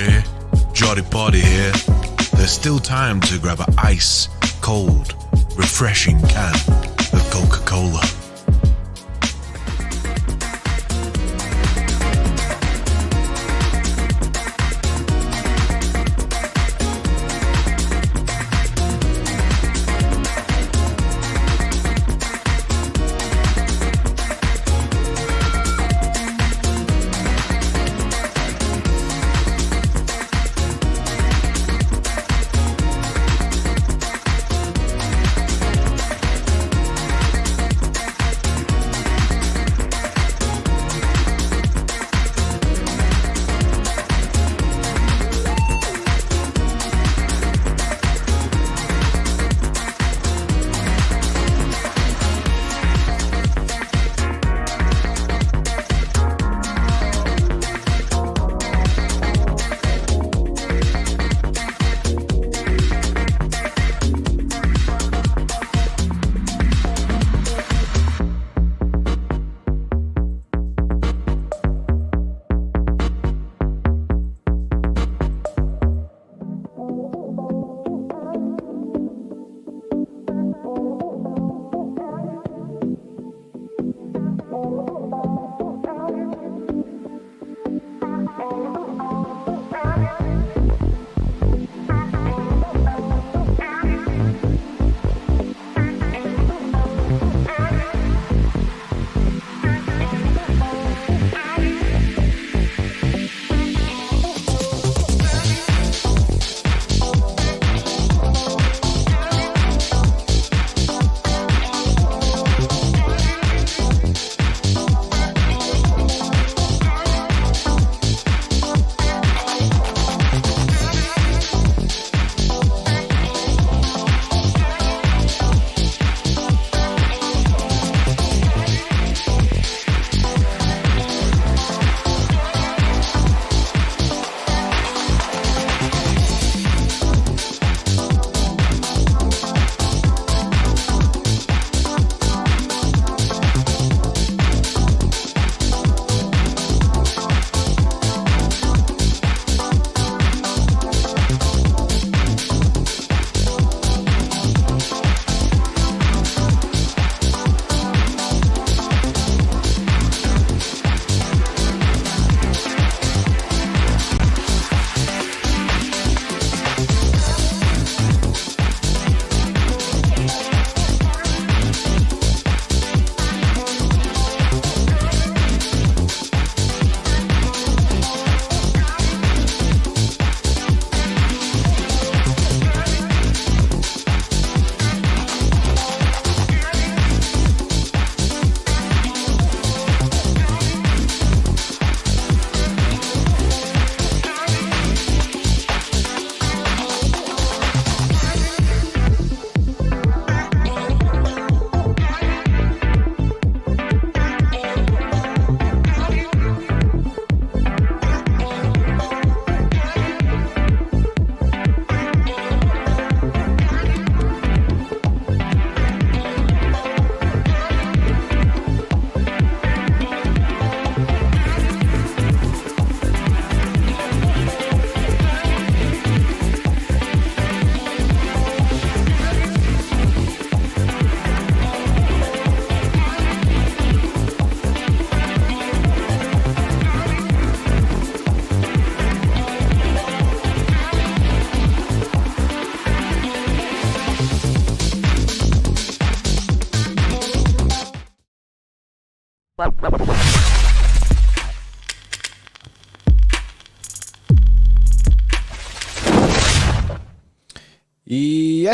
here, Jolly Party here. There's still time to grab an ice, cold, refreshing can of Coca-Cola.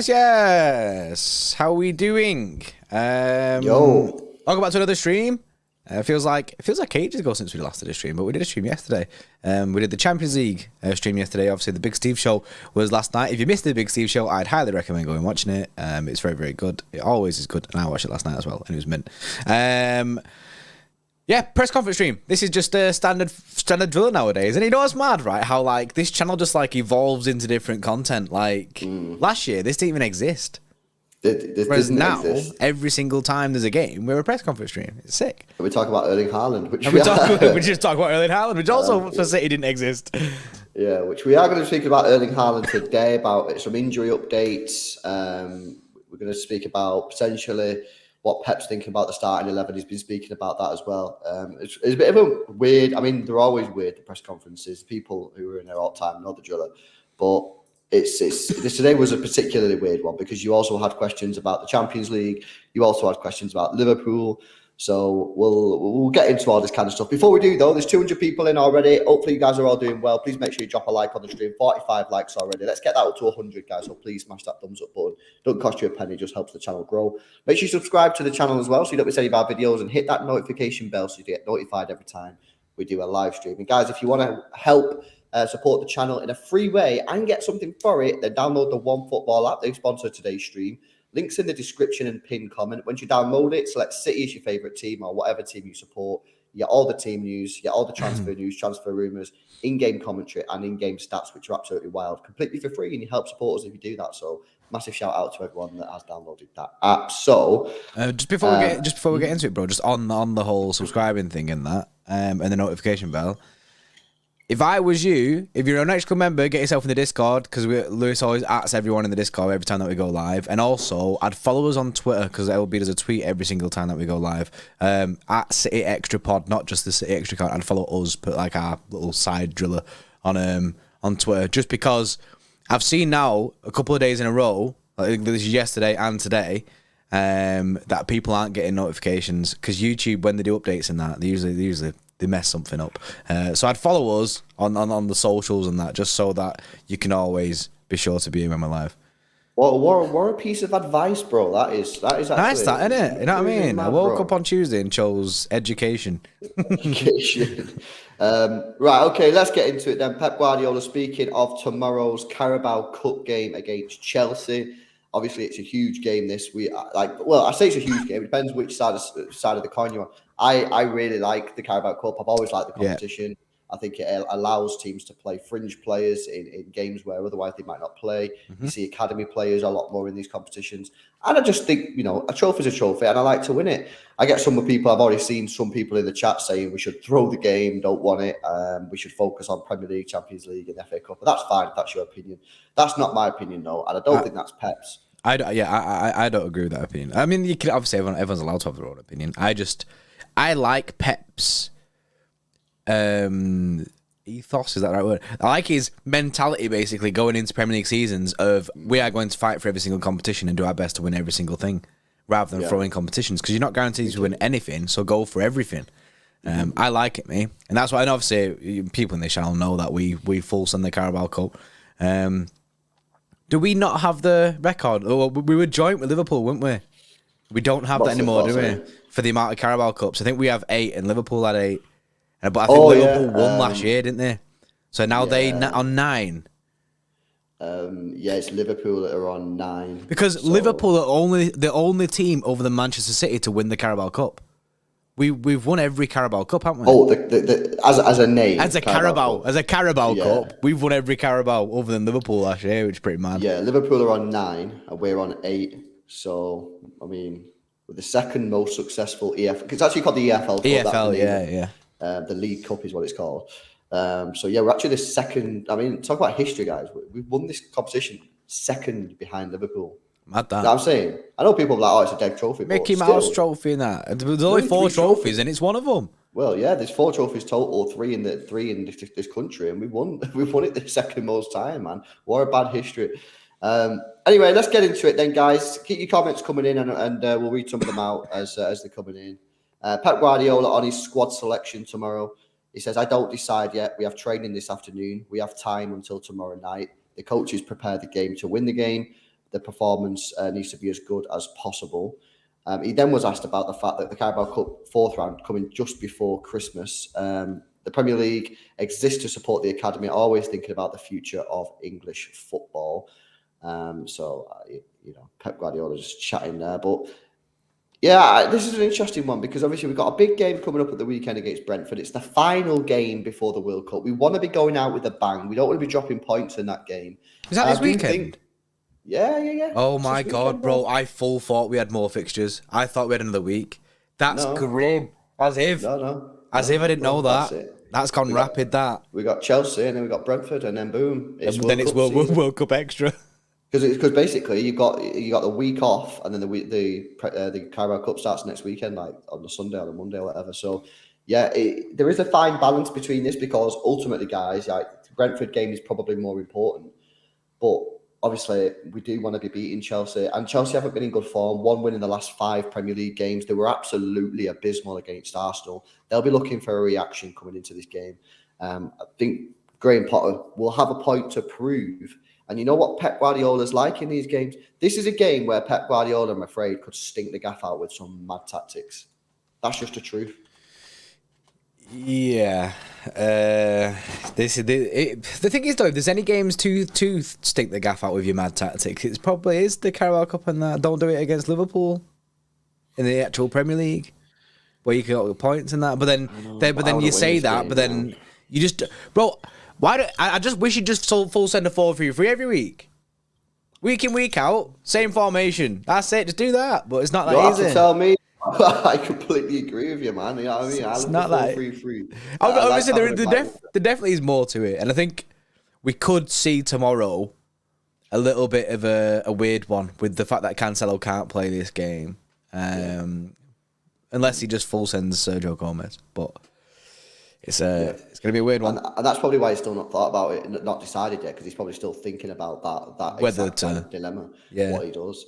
Yes. How are we doing? Yo. Welcome back to another stream. Feels like ages ago since we last did a stream, but we did a stream yesterday. We did the Champions League stream yesterday. Obviously, the Big Steve show was last night. If you missed the Big Steve show, I'd highly recommend going and watching it. It's very, very good. It always is good, and I watched it last night as well, and it was mint. Yeah, press conference stream. This is just a standard drill nowadays, and you know what's mad, right? How like this channel just like evolves into different content. Like last year, this didn't even exist. Whereas didn't now, exist. every single time there's a game, we're a press conference stream. It's sick. And we talk about Erling Haaland, which we just talk about Erling Haaland, which also for City didn't exist. Yeah, which we are going to speak about Erling Haaland today, about some injury updates. We're going to speak about potentially what Pep's thinking about the starting 11. He's been speaking about that as well. It's a bit of a weird, I mean, they're always weird, the press conferences. People who are in there all the time know the drill. But this today was a particularly weird one because you also had questions about the Champions League. You also had questions about Liverpool. So we'll get into all this kind of stuff. Before we do, though, there's 200 people in already. Hopefully you guys are all doing well. Please make sure you drop a like on the stream. 45 likes already. Let's get that up to 100, guys. So please smash that thumbs up button. Don't cost you a penny. Just helps the channel grow. Make sure you subscribe to the channel as well so you don't miss any of our videos, and hit that notification bell so you get notified every time we do a live stream. And guys, if you want to help support the channel in a free way and get something for it, then download the OneFootball app. They sponsor today's stream. Links in the description and pinned comment. Once you download it, select City as your favourite team or whatever team you support. You get all the team news, you get all the transfer news, transfer rumours, in-game commentary and in-game stats, which are absolutely wild, completely for free, and you help support us if you do that. So massive shout out to everyone that has downloaded that app. So just before we get into it, bro, just on the whole subscribing thing and that, and the notification bell. If I was you, if you're an Xtra Club member, get yourself in the Discord, because Lewis always asks everyone in the Discord every time that we go live. And also, I'd follow us on Twitter, because LB does a tweet every single time that we go live. At City Extra Pod, not just the City Extra account. I'd follow us, put like our little side driller on Twitter, just because I've seen now a couple of days in a row, like this is yesterday and today, that people aren't getting notifications, because YouTube, when they do updates and that, they usually mess something up. So I'd follow us on the socials and that, just so that you can always be sure to be here when we're live. What a piece of advice, bro. That is actually nice, that, isn't it? You know what I mean? Mad, I woke up on Tuesday and chose education. Right, okay, let's get into it then. Pep Guardiola speaking of tomorrow's Carabao Cup game against Chelsea. Obviously, it's a huge game this week. I say it's a huge game. It depends which side of the coin you're on. I really like the Carabao Cup. I've always liked the competition. Yeah. I think it allows teams to play fringe players in games where otherwise they might not play. Mm-hmm. You see academy players a lot more in these competitions. And I just think, a trophy's a trophy, and I like to win it. I get some people, I've already seen some people in the chat saying we should throw the game, don't want it. We should focus on Premier League, Champions League, and FA Cup. But that's fine if that's your opinion. That's not my opinion, though, and I don't think that's Pep's. I don't agree with that opinion. I mean, you can obviously everyone's allowed to have their own opinion. I like Pep's ethos, is that the right word? I like his mentality, basically, going into Premier League seasons of we are going to fight for every single competition and do our best to win every single thing, rather than throwing competitions, because you're not guaranteed to win anything, so go for everything. I like it, me, and that's why. And obviously, people in this channel know that we full send the Carabao Cup. Do we not have the record? Oh, we were joint with Liverpool, weren't we? We don't have that anymore, do we? For the amount of Carabao Cups, I think we have 8, and Liverpool had 8. But I think Liverpool won last year, didn't they? So now they on 9. It's Liverpool that are on 9. Because Liverpool are the only team over the Manchester City to win the Carabao Cup. We've won every Carabao Cup, haven't we? Oh, as a name, as a Carabao Cup, we've won every Carabao other than Liverpool last year, which is pretty mad. Yeah, Liverpool are on 9 and we're on 8. So I mean, we're the second most successful EFL. It's actually called the EFL. EFL, yeah. The League Cup is what it's called. So yeah, we're actually the second. I mean, talk about history, guys. We've won this competition second behind Liverpool. Mad that. You know what I'm saying? I know people are like, it's a dead trophy. Mickey Mouse trophy and that. There's only 4 trophies and it's one of them. Well, yeah, there's 4 trophies total, 3 in this country, and we've won it the second most time, man. What a bad history. Anyway, let's get into it then, guys. Keep your comments coming in, and we'll read some of them out as they're coming in. Pep Guardiola on his squad selection tomorrow. He says, I don't decide yet. We have training this afternoon. We have time until tomorrow night. The coaches prepare the game to win the game. The performance needs to be as good as possible. He then was asked about the fact that the Carabao Cup 4th round coming just before Christmas. The Premier League exists to support the academy, always thinking about the future of English football. Pep Guardiola just chatting there. But yeah, this is an interesting one because obviously we've got a big game coming up at the weekend against Brentford. It's the final game before the World Cup. We want to be going out with a bang. We don't want to be dropping points in that game. Is that this weekend? Yeah. Oh It's my this God, weekend, bro. I full thought we had more fixtures. I thought we had another week. That's No. grim. As if I didn't know No, that's that. it. That's gone rapid, that. We got Chelsea, and then we got Brentford, and then boom, it's Then it's World Cup extra. Because basically you got the week off, and then the Carabao Cup starts next weekend, like on the Sunday or the Monday or whatever. So yeah, there is a fine balance between this, because ultimately, guys, like the Brentford game is probably more important, but obviously we do want to be beating Chelsea, and Chelsea haven't been in good form. 1 win in the last 5 Premier League games. They were absolutely abysmal against Arsenal. They'll be looking for a reaction coming into this game. I think Graham Potter will have a point to prove. And you know what Pep Guardiola's like in these games? This is a game where Pep Guardiola, I'm afraid, could stink the gaff out with some mad tactics. That's just the truth. Yeah. The thing is, though, if there's any games to stink the gaff out with your mad tactics, it probably is the Carabao Cup and that. Don't do it against Liverpool in the actual Premier League, where you can get points and that. But then you say that, but then you just, bro. I just wish you just full send a 4-3-3 every week. Week in, week out, same formation. That's it, just do that. But it's not that easy. You have to tell me. I completely agree with you, man. You know what I mean? It's not that 4-3-3. Obviously, there definitely is more to it. And I think we could see tomorrow a little bit of a weird one with the fact that Cancelo can't play this game. Unless he just full sends Sergio Gomez. But it's going to be a weird one. And that's probably why he's still not thought about it, not decided yet, because he's probably still thinking about that exact kind of dilemma, what he does.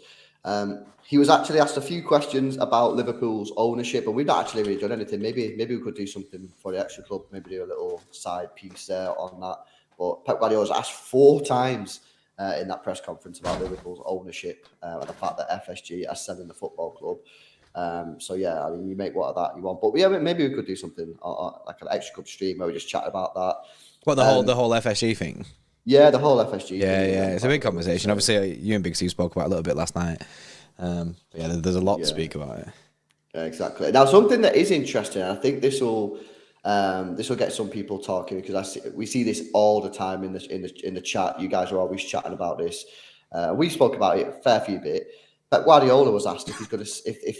He was actually asked a few questions about Liverpool's ownership, and we've not actually really done anything. Maybe we could do something for the Xtra Club, maybe do a little side piece there on that. But Pep Guardiola was asked 4 times in that press conference about Liverpool's ownership and the fact that FSG are selling the football club. So yeah, I mean, you make what of that you want, but yeah, maybe we could do something like an Xtra Club stream where we just chat about that. What, the whole FSG thing? Yeah, the whole FSG. Yeah, it's a big conversation. Obviously, you and Big Steve spoke about it a little bit last night. But yeah, there's a lot to speak about it. Yeah, exactly. Now, something that is interesting, and I think this will get some people talking, because we see this all the time in the chat. You guys are always chatting about this. We spoke about it a fair few bit. Pep Guardiola was asked if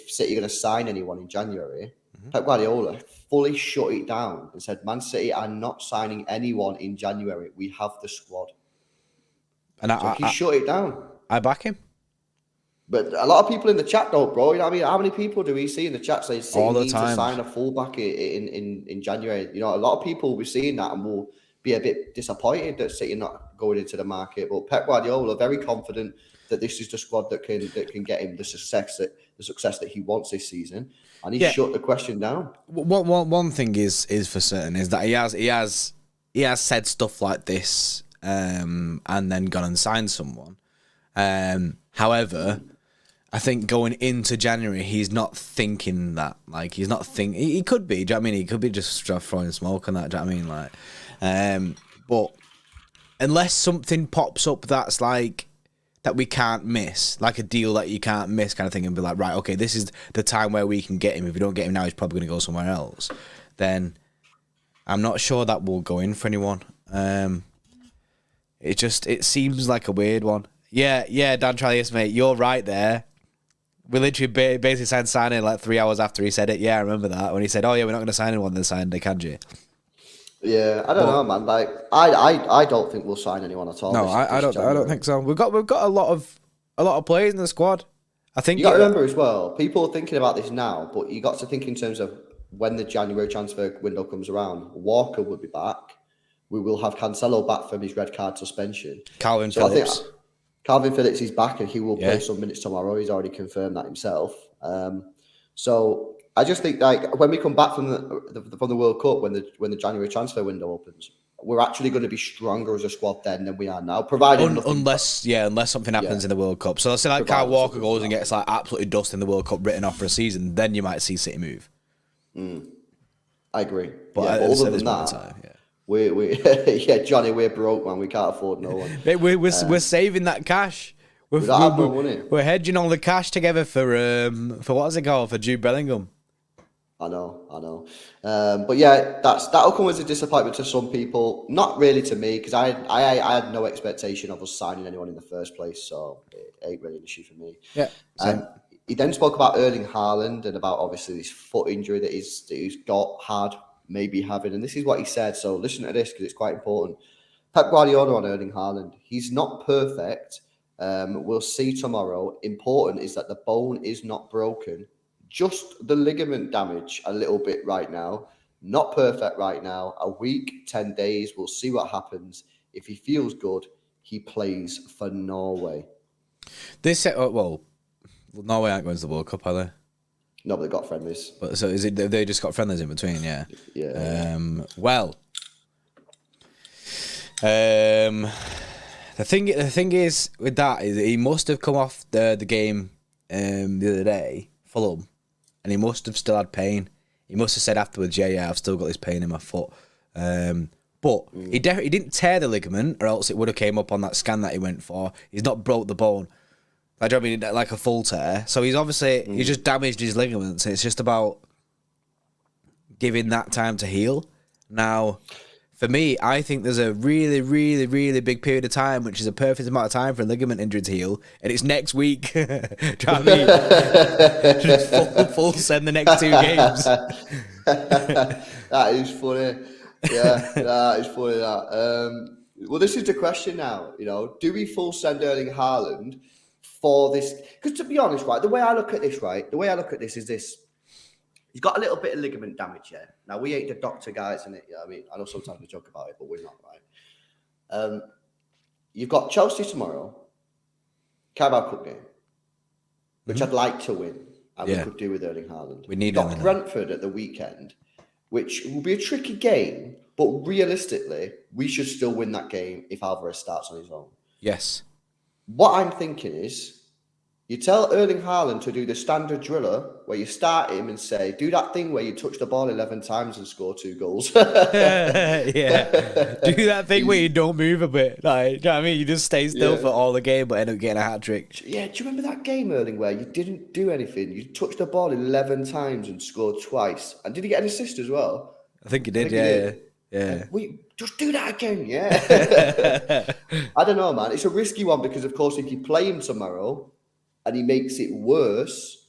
City are going to sign anyone in January. Mm-hmm. Pep Guardiola fully shut it down and said, "Man City are not signing anyone in January. We have the squad." And he shut it down. I back him. But a lot of people in the chat don't, bro. You know what I mean? How many people do we see in the chat saying City need to sign a fullback in January? You know, a lot of people will be seeing that and will be a bit disappointed that City are not going into the market. But Pep Guardiola very confident that this is the squad that can get him the success that he wants this season, and he shut the question down. One thing is for certain is that he has said stuff like this, and then gone and signed someone. However, I think going into January, he's not thinking that. Like, he's not thinking. He could be. Do you know what I mean? He could be just throwing smoke on that. Do you know what I mean? Like, but unless something pops up that's like that we can't miss, like a deal that you can't miss, kind of thing, and be like, right, okay, this is the time where we can get him. If we don't get him now, he's probably going to go somewhere else. Then I'm not sure that will go in for anyone. It seems like a weird one. Yeah, Dan Tralius, mate, you're right there. We literally basically signed signing like 3 hours after he said it. Yeah, I remember that when he said, "Oh yeah, we're not going to sign anyone." Then signed Kanji. Yeah, I don't know, man. Like, I don't think we'll sign anyone at all. No, I don't think so. We've got a lot of players in the squad. I think you got to remember as well. People are thinking about this now, but you got to think in terms of when the January transfer window comes around. Walker will be back. We will have Cancelo back from his red card suspension. Calvin Phillips. Calvin Phillips is back and he will play some minutes tomorrow. He's already confirmed that himself. So I just think, like, when we come back from the World Cup, when the January transfer window opens, we're actually going to be stronger as a squad then than we are now, provided unless something happens in the World Cup. So let's say like Kyle Walker goes and gets like absolutely dust in the World Cup, written off for a season, then you might see City move. I agree. But other than that, we Johnny, we're broke, man. We can't afford no one. Mate, we're saving that cash. We're hedging all the cash together for what's it called, for Jude Bellingham. I know. But yeah, that'll come as a disappointment to some people. Not really to me, because I had no expectation of us signing anyone in the first place, so it ain't really an issue for me. Yeah, same. He then spoke about Erling Haaland and about obviously this foot injury that he's maybe having, and this is what he said. So listen to this because it's quite important. Pep Guardiola on Erling Haaland. He's not perfect. We'll see tomorrow. Important is that the bone is not broken. Just the ligament damage a little bit right now. Not perfect right now. A week, 10 days. We'll see what happens. If he feels good, he plays for Norway. Norway aren't going to the World Cup, are they? No, but they've got friendlies. But so is it? They just got friendlies in between, yeah. Yeah. The thing is with that is he must have come off the game the other day, Fulham, and he must have still had pain. He must have said afterwards, yeah, I've still got this pain in my foot. But he didn't tear the ligament, or else it would have came up on that scan that he went for. He's not broke the bone. I don't mean like a full tear. So he's obviously he just damaged his ligaments. It's just about giving that time to heal. Now, for me, I think there's a really, really, really big period of time, which is a perfect amount of time for a ligament injury to heal, and it's next week. Do you know what I mean? Just full send the next 2 games. That is funny. Yeah, that is funny. Well, this is the question now. Do we full send Erling Haaland for this? Because to be honest, right, the way I look at this is this. He's got a little bit of ligament damage, yeah. Now, we ain't the doctor guys, innit? Yeah, I mean, I know sometimes we joke about it, but we're not, right? You've got Chelsea tomorrow, Carabao Cup game, which I'd like to win, and we could do with Erling Haaland. We need You've got Brentford at the weekend, which will be a tricky game, but realistically, we should still win that game if Alvarez starts on his own. Yes. What I'm thinking is, you tell Erling Haaland to do the standard driller where you start him and say, do that thing where you touch the ball 11 times and score 2 goals. Yeah. Do that thing where you don't move a bit. Like, do you know what I mean? You just stay still for all the game but end up getting a hat-trick. Yeah, do you remember that game, Erling, where you didn't do anything? You touched the ball 11 times and scored twice. And did he get an assist as well? I think he did, yeah. Just do that again, yeah. I don't know, man. It's a risky one because, of course, if you play him tomorrow and he makes it worse,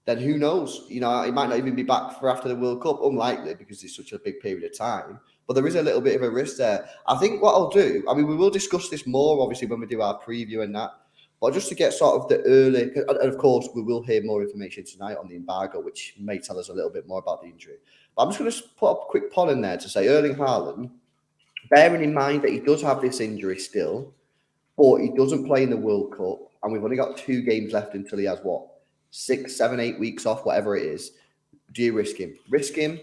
then who knows? He might not even be back for after the World Cup. Unlikely, because it's such a big period of time. But there is a little bit of a risk there. I think what I'll do, I mean, we will discuss this more, obviously, when we do our preview and that. But just to get sort of the early... And of course, we will hear more information tonight on the embargo, which may tell us a little bit more about the injury. But I'm just going to put a quick poll in there to say Erling Haaland, bearing in mind that he does have this injury still, but he doesn't play in the World Cup, and we've only got 2 games left until he has, 6, 7, 8 weeks off, whatever it is. Do you risk him? Risk him?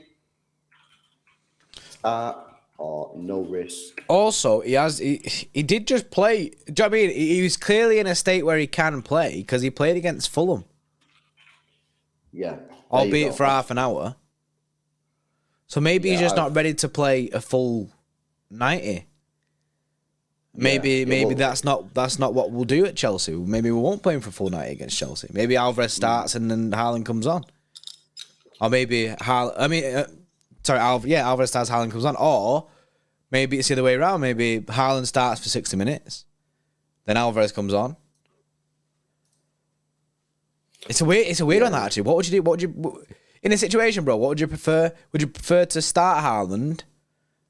Or no risk? Also, he did just play. Do you know what I mean? He was clearly in a state where he can play because he played against Fulham. Yeah. Albeit for half an hour. So maybe he's just not ready to play a full 90. Maybe that's not what we'll do at Chelsea. Maybe we won't play him for full 90 against Chelsea. Maybe Alvarez starts and then Haaland comes on. Or maybe Alvarez starts, Haaland comes on. Or maybe it's the other way around. Maybe Haaland starts for 60 minutes, then Alvarez comes on. It's a weird one, that actually. What would you do? What would you in a situation, bro? What would you prefer? Would you prefer to start Haaland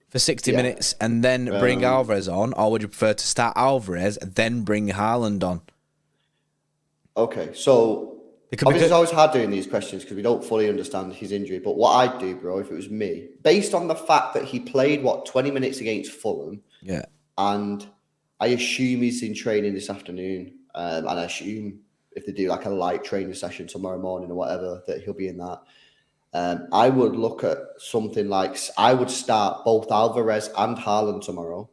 for 60 minutes and then bring Alvarez on, or would you prefer to start Alvarez and then bring Haaland on? Okay, so obviously it's always hard doing these questions because we don't fully understand his injury. But what I'd do, bro, if it was me, based on the fact that he played 20 minutes against Fulham, and I assume he's in training this afternoon, and I assume if they do like a light training session tomorrow morning or whatever, that he'll be in that. I would look at something like, I would start both Alvarez and Haaland tomorrow.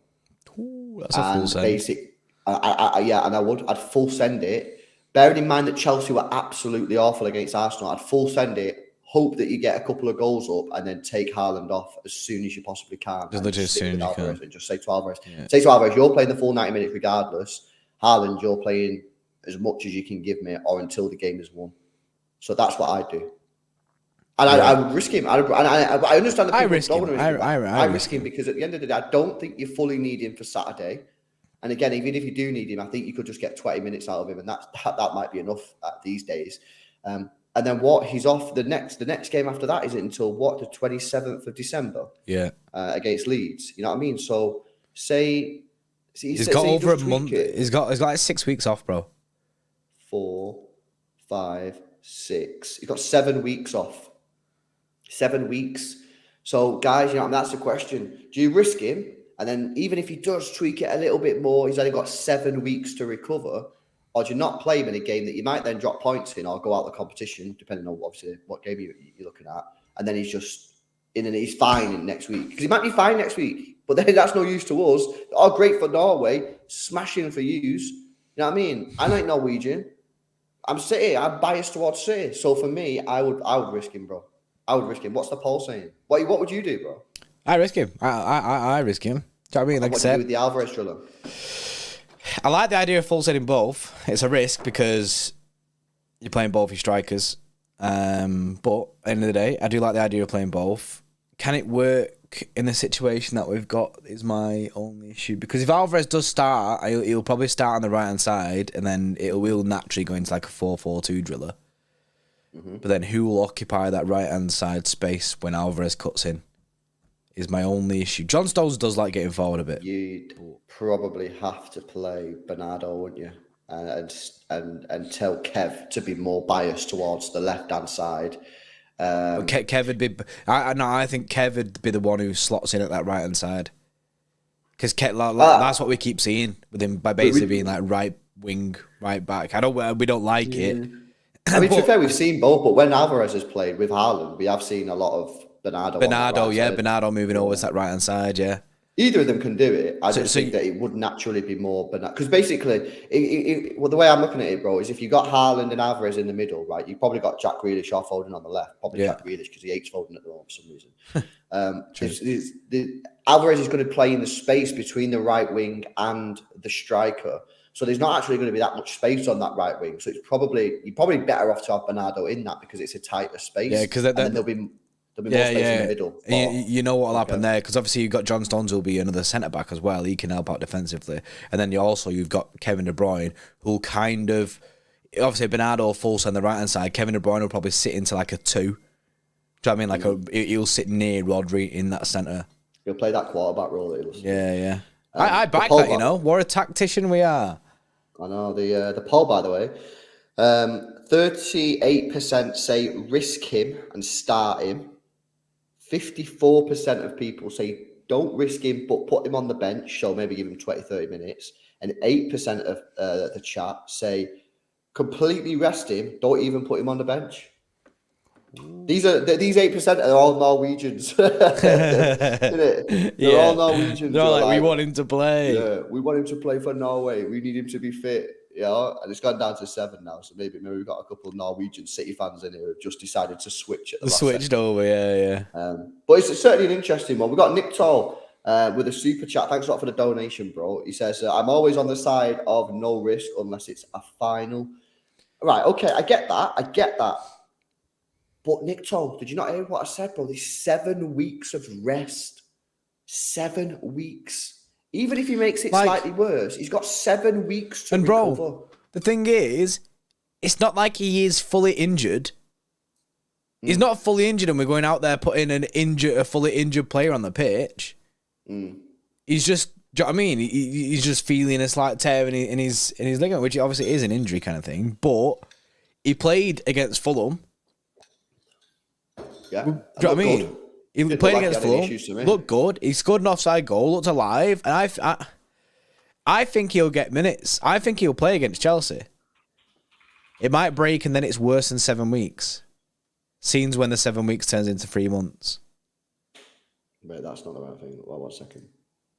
Ooh, that's a full send. I'd full send it. Bearing in mind that Chelsea were absolutely awful against Arsenal, I'd full send it, hope that you get a couple of goals up, and then take Haaland off as soon as you possibly can. Just as soon as you can. And just say to Alvarez, you're playing the full 90 minutes regardless. Haaland, you're playing as much as you can give me or until the game is won. So that's what I do. And I would risk him. I understand that people don't want to risk him. I risk him because at the end of the day, I don't think you fully need him for Saturday. And again, even if you do need him, I think you could just get 20 minutes out of him, and that might be enough these days. And then he's off the next game after that isn't until the 27th of December. Yeah. Against Leeds. You know what I mean? So he's got over a month. He's got like 6 weeks off, bro. 4, 5, 6. He's got 7 weeks off. 7 weeks. So guys, you know, that's the question. Do you risk him? And then even if he does tweak it a little bit more, he's only got 7 weeks to recover. Or do you not play him in a game that you might then drop points in or go out the competition, depending on obviously what game you're looking at. And then he's just in and he's fine in next week. Because he might be fine next week, but then that's no use to us. Oh, great for Norway, smashing for yous. You know what I mean? I ain't Norwegian. I'm City. I'm biased towards City. So for me, I would risk him, bro. I would risk him. What's the poll saying? What would you do, bro? I risk him. I risk him. Do you know what I mean? Like what I said, do you do with the Alvarez driller? I like the idea of full setting both. It's a risk because you're playing both your strikers. But at the end of the day, I do like the idea of playing both. Can it work in the situation that we've got is my only issue. Because if Alvarez does start, he'll probably start on the right-hand side, and then it will naturally go into like a 4-4-2 driller. Mm-hmm. But then who will occupy that right-hand side space when Alvarez cuts in? Is my only issue. John Stones does like getting forward a bit. You'd probably have to play Bernardo, wouldn't you? And tell Kev to be more biased towards the left-hand side. Kev would be. I think Kev would be the one who slots in at that right-hand side. Because that's what we keep seeing with him by basically being like right wing, right back. We don't like it. I mean, to be fair, we've seen both, but when Alvarez has played with Haaland, we have seen a lot of Bernardo, Bernardo moving over to that right hand side, yeah. Either of them can do it. I just think that it would naturally be more Bernardo. Because basically, the way I'm looking at it, bro, is if you got Haaland and Alvarez in the middle, right, you probably got Jack Grealish or Foden on the left. Probably Jack Grealish because he hates Foden at the moment for some reason. Alvarez is going to play in the space between the right wing and the striker. So there's not actually going to be that much space on that right wing. So you're probably better off to have Bernardo in that because it's a tighter space. Yeah, because then there'll be more space in the middle. You know what will happen there, because obviously you've got John Stones who'll be another centre-back as well. He can help out defensively. And then you've got Kevin De Bruyne who'll kind of... Obviously, Bernardo full on the right-hand side. Kevin De Bruyne will probably sit into like a 2. Do you know what I mean? He'll sit near Rodri in that centre. He'll play that quarterback role. Yeah. I back that, you know. What a tactician we are. I know. The poll, by the way, 38% say risk him and start him. 54% of people say don't risk him, but put him on the bench, so maybe give him 20, 30 minutes. And 8% of the chat say completely rest him, don't even put him on the bench. These 8% are all Norwegians. They're all Norwegians. They're all like, we want him to play. Yeah, we want him to play for Norway. We need him to be fit. Yeah, and it's gone down to 7 now. So maybe we've got a couple of Norwegian City fans in here who've just decided to switch at the last switched second. Over, yeah. But it's certainly an interesting one. We've got Nick Toll with a super chat. Thanks a lot for the donation, bro. He says, I'm always on the side of no risk unless it's a final. Right, okay, I get that. But Nick Toll, did you not hear what I said, bro? There's 7 weeks of rest. 7 weeks. Even if he makes it slightly worse, he's got 7 weeks to recover. Bro, the thing is, it's not like he is fully injured. He's not fully injured and we're going out there putting a fully injured player on the pitch. He's just, do you know what I mean? He's just feeling a slight tear in his ligament, which obviously is an injury kind of thing. But he played against Fulham. Yeah. Do you know what I mean? Good. He played against Fulham, looked good. He scored an offside goal, looked alive, and I think he'll get minutes. I think he'll play against Chelsea. It might break, and then it's worse than 7 weeks. Scenes when the 7 weeks turns into 3 months. Wait, that's not the right thing. Well, 1 second.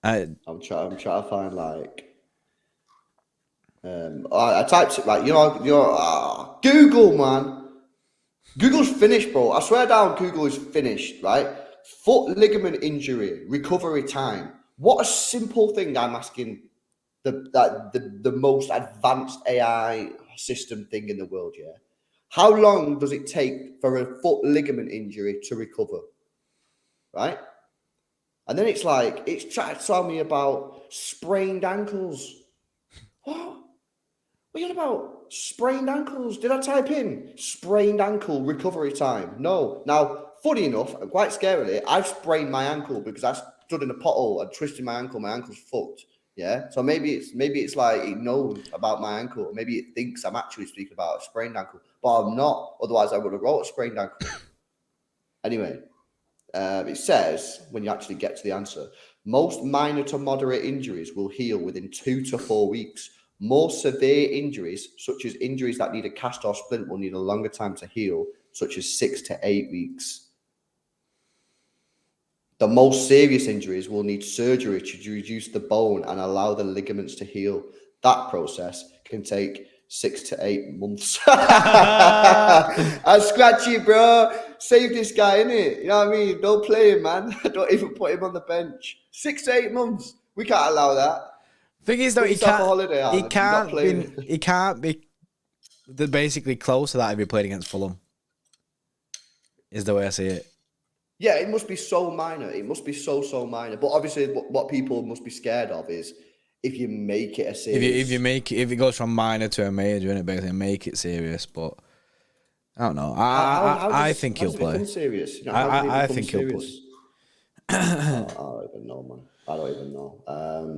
I'm trying to find like. I typed it like Google, man. Google's finished, bro. I swear down, Google is finished, right? Foot ligament injury, recovery time. What a simple thing I'm asking the most advanced AI system thing in the world, yeah? How long does it take for a foot ligament injury to recover? Right? And then it's like, it's trying to tell me about sprained ankles. What? What are you on about? Sprained ankles. Did I type in sprained ankle recovery time? No. Now, funny enough, and quite scarily, I've sprained my ankle because I stood in a pothole and twisted my ankle. My ankle's fucked. Yeah. So maybe it's like it knows about my ankle. Maybe it thinks I'm actually speaking about a sprained ankle, but I'm not. Otherwise, I would have wrote a sprained ankle. Anyway, it says when you actually get to the answer, most minor to moderate injuries will heal within 2 to 4 weeks. More severe injuries, such as injuries that need a cast or splint, will need a longer time to heal, such as 6 to 8 weeks. The most serious injuries will need surgery to reduce the bone and allow the ligaments to heal. That process can take 6 to 8 months. I scratch you, bro. Save this guy, innit? You know what I mean? Don't play him, man. Don't even put him on the bench. 6 to 8 months. We can't allow that. Thing is, though, he can't be basically close to that if he played against Fulham. Is the way I see it. Yeah, it must be so minor. It must be so minor. But obviously, what people must be scared of is if you make it a serious. If it goes from minor to a major, and it basically make it serious. But I don't know. I think he'll play. Serious. You know, I think he'll play. I don't even know, man. I don't even know.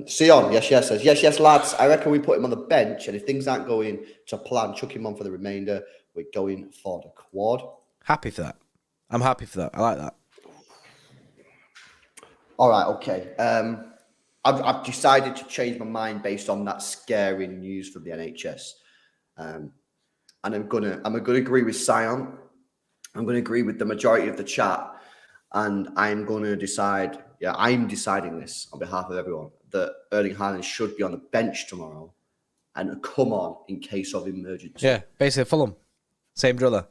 Sion, yes says, yes, lads. I reckon we put him on the bench, and if things aren't going to plan, chuck him on for the remainder. We're going for the quad. Happy for that. I'm happy for that. I like that. All right, okay. I've decided to change my mind based on that scary news from the NHS, and I'm gonna agree with Sion. I'm gonna agree with the majority of the chat, and I'm gonna decide. Yeah, I'm deciding this on behalf of everyone that Erling Haaland should be on the bench tomorrow, and come on in case of emergency. Yeah, basically Fulham, same driller.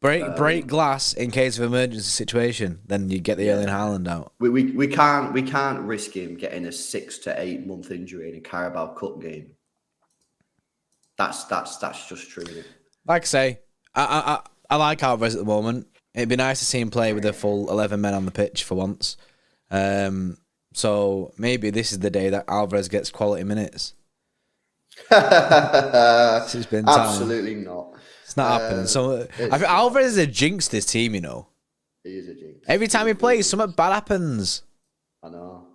Break glass in case of emergency situation. Then you get the Erling Haaland out. We can't risk him getting a 6 to 8 month injury in a Carabao Cup game. That's just true. Isn't it? Like I say, I like Alvarez at the moment. It'd be nice to see him play with a full 11 men on the pitch for once. So maybe this is the day that Alvarez gets quality minutes. It's been time. Absolutely not. It's not happening. So I think Alvarez is a jinx this team, you know. He is a jinx. Every time he plays, something bad happens. I know.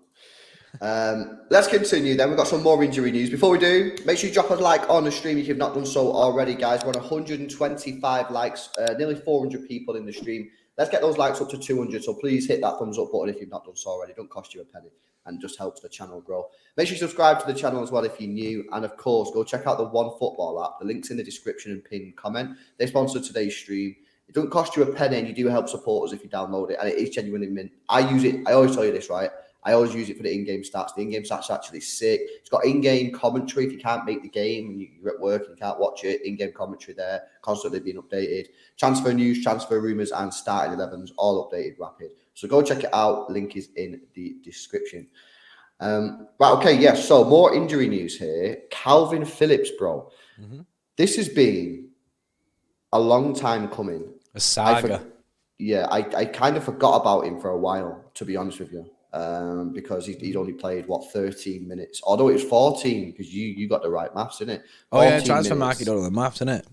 Let's continue then. We've got some more injury news. Before we do, make sure you drop a like on the stream if you've not done so already, guys. We're on 125 likes, nearly 400 people in the stream. Let's get those likes up to 200. So please hit that thumbs up button if you've not done so already. Don't cost you a penny and just helps the channel grow. Make sure you subscribe to the channel as well if you're new. And of course, go check out the One Football app. The link's in the description and pinned comment. They sponsor today's stream. It doesn't cost you a penny and you do help support us if you download it. And it is genuinely mint. I use it. I always tell you this, right? I always use it for the in-game stats. The in-game stats are actually sick. It's got in-game commentary if you can't make the game and you're at work and you can't watch it. In-game commentary there, constantly being updated. Transfer news, transfer rumours, and starting 11s, all updated rapid. So go check it out. Link is in the description. Right, okay, yes. So more injury news here. Calvin Phillips, bro. Mm-hmm. This has been a long time coming. A saga. I kind of forgot about him for a while, to be honest with you. Because he'd only played 13 minutes, although it was 14 because you got the right maths, didn't it? Oh yeah, transfer market, don't know the maths, isn't it?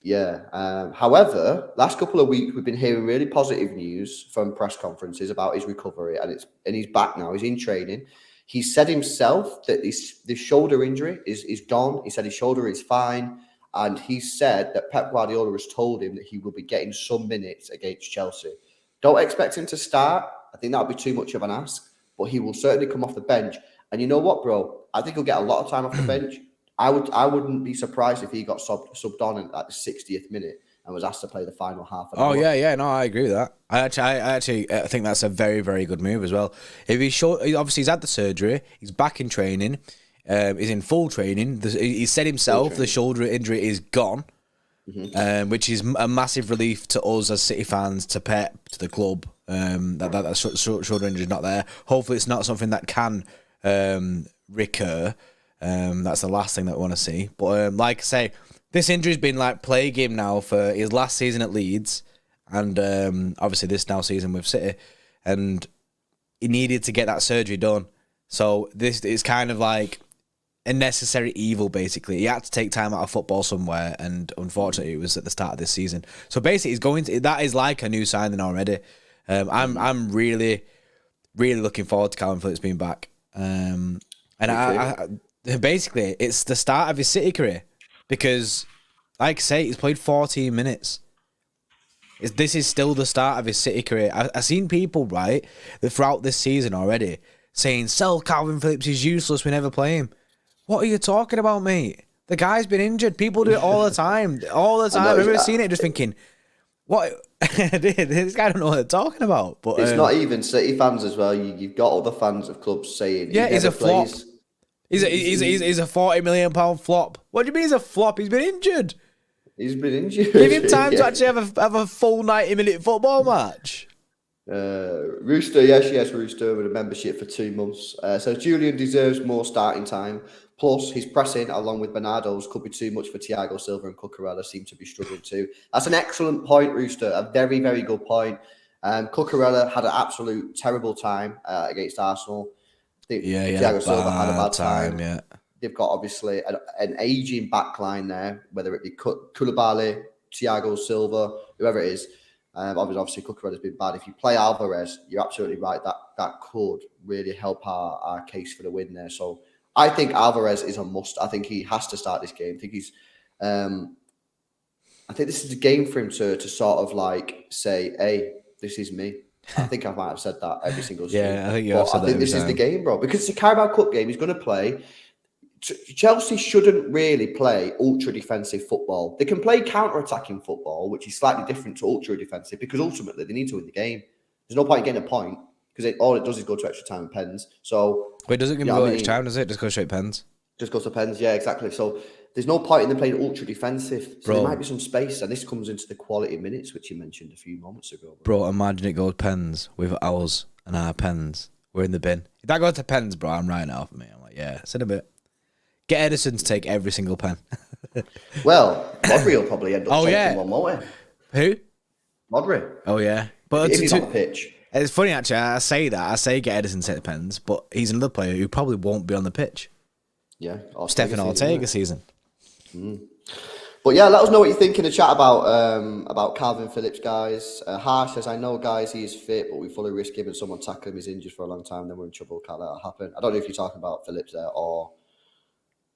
Yeah. However, last couple of weeks we've been hearing really positive news from press conferences about his recovery, and he's back now. He's in training. He said himself that this shoulder injury is gone. He said his shoulder is fine, and he said that Pep Guardiola has told him that he will be getting some minutes against Chelsea. Don't expect him to start. I think that would be too much of an ask, but he will certainly come off the bench. And you know what, bro? I think he'll get a lot of time off the bench. I wouldn't be surprised if he got subbed on at the 60th minute and was asked to play the final half an hour. Yeah, no, I agree with that. I actually think that's a very, very good move as well. If obviously he's had the surgery, he's back in training, he's in full training. He said himself the shoulder injury is gone. Mm-hmm. Which is a massive relief to us as City fans, to Pep, to the club. That shoulder injury is not there. Hopefully, it's not something that can recur. That's the last thing that we want to see. But like I say, this injury's been like plaguing him now for his last season at Leeds, and obviously this now season with City, and he needed to get that surgery done. So this is kind of like a necessary evil, basically. He had to take time out of football somewhere, and unfortunately, it was at the start of this season. So basically, he's going to. That is like a new signing already. I'm really, really looking forward to Calvin Phillips being back. And I basically, it's the start of his City career because, like I say, he's played 14 minutes. This is still the start of his City career. I've seen people, right, throughout this season already saying, sell Calvin Phillips, he's useless, we never play him. What are you talking about, mate? The guy's been injured. People do it all the time. All the time. I've never seen it just thinking, what? This guy don't know what they're talking about. But it's not even City fans as well. You've got other fans of clubs saying, yeah, he's a flop. He's a £40 million flop. What do you mean he's a flop? He's been injured. He's been injured. Give him time to actually have a full 90-minute football match. Rooster, yes, Rooster with a membership for 2 months. So Julian deserves more starting time. Plus, his pressing, along with Bernardo's, could be too much for Thiago Silva and Cucurella seem to be struggling too. That's an excellent point, Rooster. A very, very good point. Cucurella had an absolute terrible time against Arsenal. Thiago Silva had a bad time. Yeah. They've got, obviously, an ageing backline there, whether it be Koulibaly, Thiago Silva, whoever it is. Obviously, Cucurella's been bad. If you play Alvarez, you're absolutely right. That could really help our case for the win there. So I think Alvarez is a must. I think he has to start this game. I think this is a game for him to sort of like say, hey, this is me. I think I might have said that every single stream. Yeah, I think you have said that. I think this is the game, bro. Because it's a Carabao Cup game. He's going to play. Chelsea shouldn't really play ultra-defensive football. They can play counter-attacking football, which is slightly different to ultra-defensive, because ultimately they need to win the game. There's no point in getting a point, because all it does is go to extra time and pens. So, wait, does it go extra time, does it? Just go straight pens? Just goes to pens, yeah, exactly. So there's no point in them playing ultra-defensive. So there might be some space, and this comes into the quality minutes, which you mentioned a few moments ago. Bro, imagine it goes pens with ours and our pens. We're in the bin. If that goes to pens, bro, I'm writing it off for me. I'm like, yeah, it's in a bit. Get Edison to take every single pen. Well, Modri will probably end up taking one, won't he? Who? Modri. Oh, yeah. But if he's on the pitch. It's funny, actually. I say that. I say get Edison to take the pens, but he's another player who probably won't be on the pitch. Yeah. Stefan Ortega season. But yeah, let us know what you think in the chat about Calvin Phillips, guys. Harsh says, I know, guys, he is fit, but we fully risk giving someone tackle him. He's injured for a long time, then we're in trouble. Can't let that happen. I don't know if you're talking about Phillips there or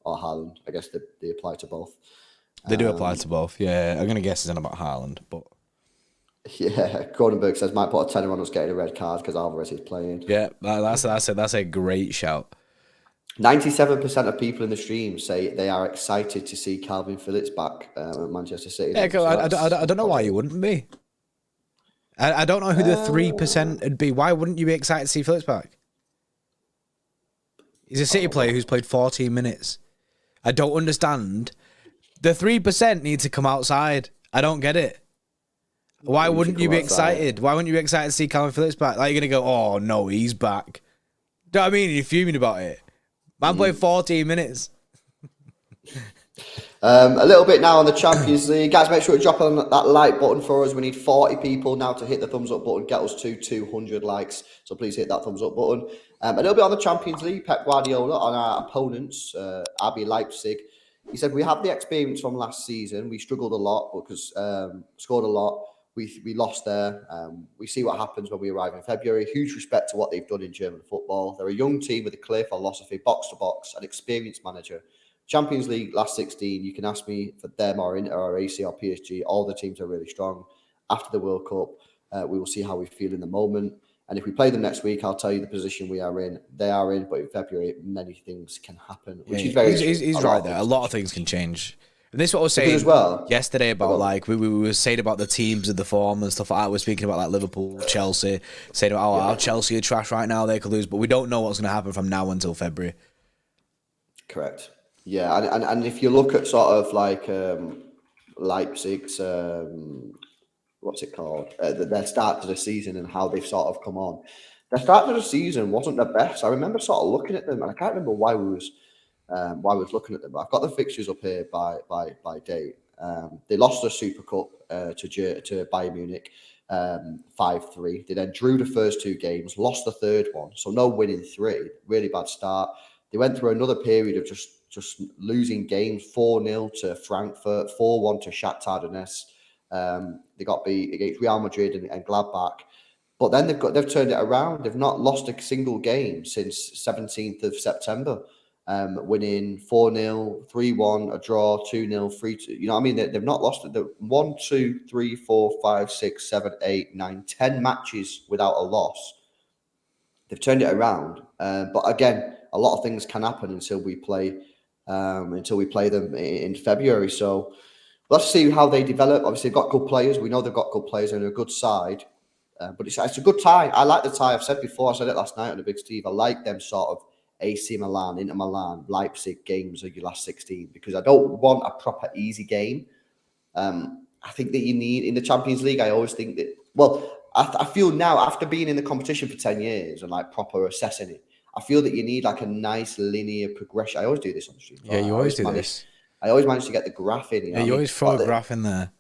Haaland. I guess they apply to both. They do apply to both. Yeah, I'm going to guess it's in about Haaland, but... Yeah, Cronenberg says, might put a tenner on us getting a red card because Alvarez is playing. Yeah, that's a great shout. 97% of people in the stream say they are excited to see Calvin Phillips back at Manchester City. Yeah, so I don't know why you wouldn't be. I don't know who the 3% would be. Why wouldn't you be excited to see Phillips back? He's a City player who's played 14 minutes. I don't understand. The 3% need to come outside. I don't get it. Why wouldn't you be excited? Why wouldn't you be excited to see Calvin Phillips back? Like, you're going to go, oh, no, he's back. Do you know what I mean? You're fuming about it. Man played 14 minutes. A little bit now on the Champions League. Guys, make sure to drop on that like button for us. We need 40 people now to hit the thumbs up button, get us to 200 likes. So please hit that thumbs up button. A little bit on the Champions League. Pep Guardiola on our opponents, RB Leipzig. He said, we have the experience from last season. We struggled a lot because scored a lot. We lost there. We see what happens when we arrive in February. Huge respect to what they've done in German football. They're a young team with a clear philosophy, box to box, an experienced manager. Champions League last 16, you can ask me for them or Inter or AC or PSG. All the teams are really strong. After the World Cup, we will see how we feel in the moment. And if we play them next week, I'll tell you the position we are in. They are in, but in February, many things can happen, which is very... He's right there. A lot of things can change. And this is what I was saying as well, yesterday about, like, we were saying about the teams and the form and stuff like that. We're speaking about, like, Liverpool, Chelsea, saying about how Chelsea are trash right now, they could lose, but we don't know what's going to happen from now until February. Correct. Yeah, and if you look at sort of like Leipzig's, what's it called? Their start to the season and how they've sort of come on. Their start to the season wasn't the best. I remember sort of looking at them, and I can't remember why we was while I was looking at them. I've got the fixtures up here by date. They lost the Super Cup to Bayern Munich 5-3. They then drew the first 2 games, lost the third one, so no winning 3. Really bad start. They went through another period of just losing games, 4-0 to Frankfurt, 4-1 to Shakhtar Donetsk. They got beat against Real Madrid and Gladbach. But then they've turned it around. They've not lost a single game since 17th of September. Winning 4-0, 3-1, a draw, 2-0, 3-2. You know what I mean? They've not lost it. 1, 2, 3, 4, 5, 6, 7, 8, 9, 10 matches without a loss. They've turned it around. But again, a lot of things can happen until we play them in February. So let's see how they develop. Obviously, they've got good players. We know they've got good players and a good side. But it's a good tie. I like the tie. I've said before, I said it last night on the Big Steve. I like them sort of AC Milan, Inter Milan, Leipzig games of your last 16 because I don't want a proper easy game. I think that you need, in the Champions League, I always think that, well, I feel now, after being in the competition for 10 years and like proper assessing it, I feel that you need like a nice linear progression. I always do this on the stream. Yeah, you always do this. I always manage to get the graph in. You always throw a graph in there.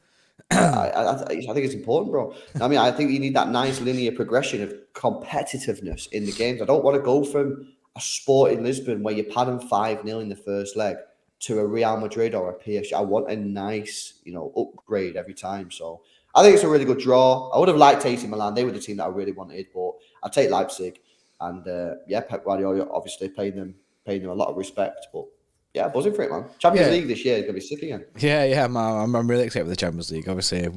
I think it's important, bro. I mean, I think you need that nice linear progression of competitiveness in the games. I don't want to go from a Sporting Lisbon where you're padding 5-0 in the first leg to a Real Madrid or a PSG. I want a nice, upgrade every time. So I think it's a really good draw. I would have liked AC Milan. They were the team that I really wanted, but I'll take Leipzig. And Pep Guardiola obviously paying them a lot of respect, but. Yeah, buzzing for it, man. Champions League this year is going to be sick again. Yeah, man. I'm really excited for the Champions League. Obviously,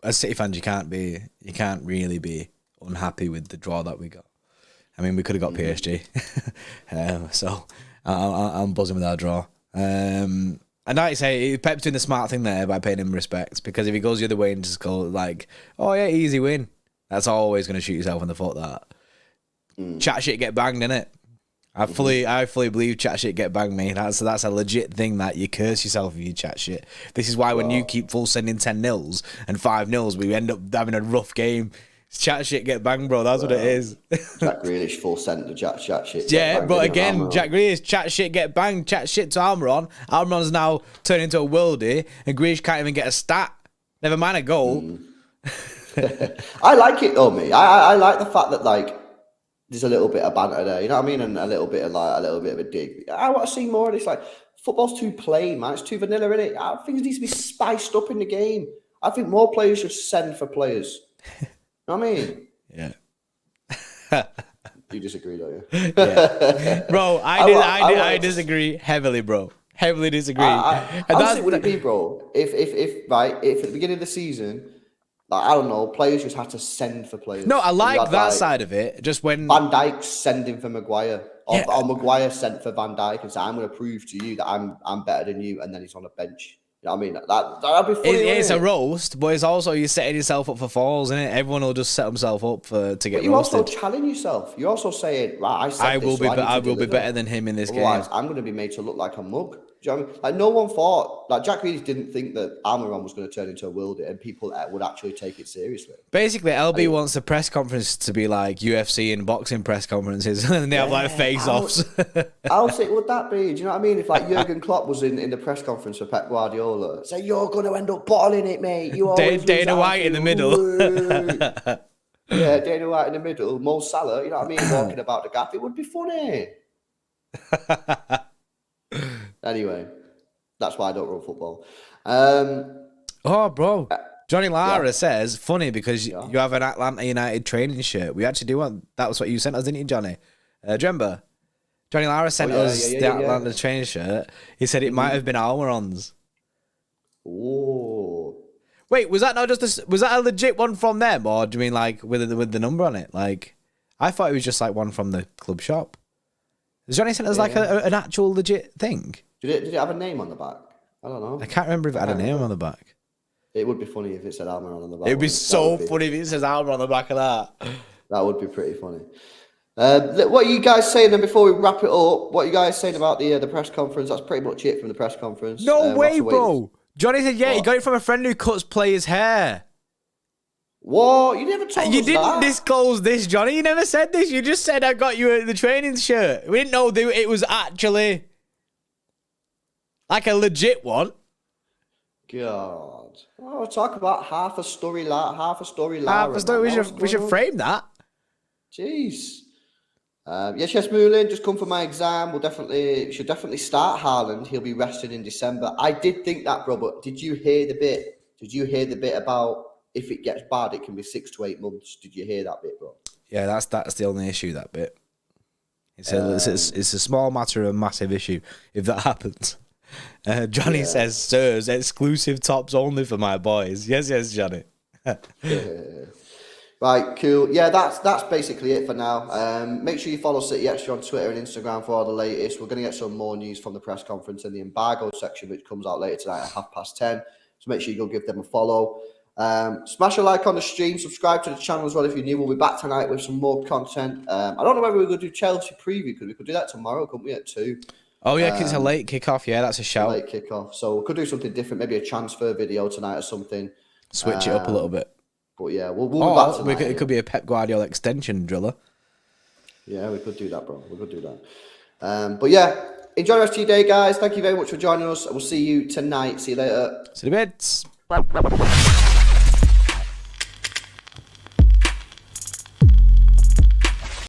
as City fans, you can't really be unhappy with the draw that we got. I mean, we could have got PSG, so I'm buzzing with our draw. And like I say, Pep's doing the smart thing there by paying him respect, because if he goes the other way and just go like, "Oh yeah, easy win," that's always going to shoot yourself in the foot. That chat shit get banged, innit? I fully believe chat shit get banged, me. That's a legit thing that you curse yourself if you chat shit. This is why when you keep full sending 10-0s and 5-0s, we end up having a rough game. Chat shit get banged, bro. That's what it is. Jack Grealish full sent to chat shit. Yeah, but again, Jack Grealish, chat shit get banged, chat shit to Almiron. Almiron's now turned into a worldie, and Grealish can't even get a stat. Never mind a goal. I like it though, me. I like the fact that like. There's a little bit of banter there, you know what I mean, and a little bit of a dig. I want to see more of this. Like, football's too plain, man. It's too vanilla, innit? I think it needs to be spiced up in the game. I think more players should send for players. You know what I mean? Yeah. You disagree, don't you? Yeah. Bro, I disagree heavily, bro. Heavily disagree. How sick would it be, bro? If at the beginning of the season. Like, I don't know, players just have to send for players. No, I like that side of it. Just when Van Dijk sending for Maguire, or Maguire sent for Van Dijk and said, "I'm going to prove to you that I'm better than you," and then he's on a bench. You know what I mean? That'd be funny. It's a roast, but it's also you're setting yourself up for falls, isn't it? Everyone will just set himself up to get roasted. You also challenge yourself. You're also saying, "Right, I will be better than him in this game." Otherwise, I'm going to be made to look like a mug. Do you know what I mean? Like, no one thought, like, Jack Grealish didn't think that Almiron was going to turn into a worldie and people would actually take it seriously. Basically, LB wants the press conference to be like UFC and boxing press conferences, and they have like face-offs. How sick would that be? Do you know what I mean? If like Jurgen Klopp was in the press conference for Pep Guardiola, say, "You're going to end up bottling it, mate. You always Dana White in the middle. Yeah, Dana White in the middle. Mo Salah, you know what I mean? Walking about the gap. It would be funny. Anyway, that's why I don't run football. Oh, bro. Johnny Lara says, funny because you have an Atlanta United training shirt. We actually do want, that was what you sent us, didn't you, Johnny? Do you remember? Johnny Lara sent us the Atlanta training shirt. He said it might have been Almiron's. Oh. Wait, was that not just was that a legit one from them, or do you mean like with the number on it? Like, I thought it was just like one from the club shop. Has Johnny sent us an actual legit thing? Did it have a name on the back? I don't know. I can't remember if it had a name on the back. It would be funny if it said Almiron on the back. It would be so funny if it says Almiron on the back of that. That would be pretty funny. What are you guys saying then before we wrap it up? What are you guys saying about the press conference? That's pretty much it from the press conference. No way, bro. Johnny said, he got it from a friend who cuts players' hair. What? You never told You us didn't that. disclose this, Johnny. You never said this. You just said I got you the training shirt. We didn't know it was actually like a legit one. God. Oh, talk about half a story. Half a story. We should frame that. Jeez. Yes, Moulin, just come for my exam. Should definitely start Haaland. He'll be rested in December. I did think that, bro, but did you hear the bit? Did you hear the bit about if it gets bad, it can be 6 to 8 months? Did you hear that bit, bro? Yeah, that's the only issue, that bit. It's a small matter of a massive issue if that happens. Johnny says, sirs, exclusive tops only for my boys. Yes, Johnny. Right, cool. Yeah, that's basically it for now. Make sure you follow City Xtra on Twitter and Instagram for all the latest. We're going to get some more news from the press conference in the embargo section, which comes out later tonight at 10:30. So make sure you go give them a follow. Smash a like on the stream. Subscribe to the channel as well if you're new. We'll be back tonight with some more content. I don't know whether we're going to do Chelsea preview, because we could do that tomorrow, couldn't we, at 2? Oh, yeah, because it's a late kickoff. Yeah, that's a shout. Late kickoff. So we could do something different, maybe a transfer video tonight or something. Switch it up a little bit. But yeah, we'll be back tonight. It could be a Pep Guardiola extension driller. Yeah, we could do that, bro. We could do that. But yeah, enjoy the rest of your day, guys. Thank you very much for joining us. We'll see you tonight. See you later. See you in a bit.